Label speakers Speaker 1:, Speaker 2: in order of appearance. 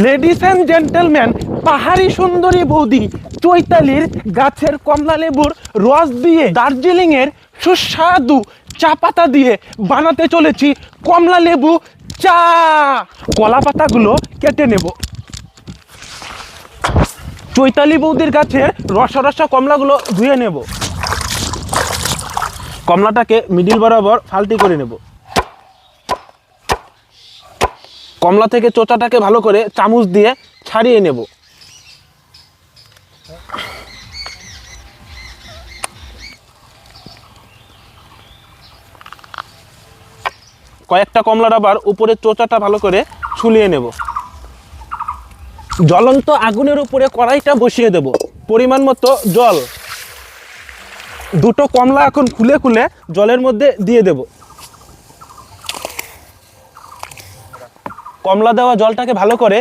Speaker 1: Ladies and gentleman, পাহাড়ি সুন্দরী বৌদি চৈতালির গাছের কমলা লেবুর রস দিয়ে দার্জিলিং এর সুস্বাদু চা পাতা দিয়ে বানাতে চলেছি কমলা লেবু চা। কলা পাতাগুলো কেটে নেব। চৈতালি বৌদির গাছের রসা রসা কমলাগুলো ধুয়ে নেব। কমলাটাকে মিডিল বরাবর ফাল্টি করে নেব। কমলা থেকে চোচাটাকে ভালো করে চামচ দিয়ে ছাড়িয়ে নেব। কয়েকটা কমলার আবার উপরে চোচাটা ভালো করে ছুলিয়ে নেব। জ্বলন্ত আগুনের উপরে কড়াইটা বসিয়ে দেব। পরিমাণ মতো জল। দুটো কমলা এখন খুলে খুলে জলের মধ্যে দিয়ে দেব। কমলা দেওয়া জলটাকে ভালো করে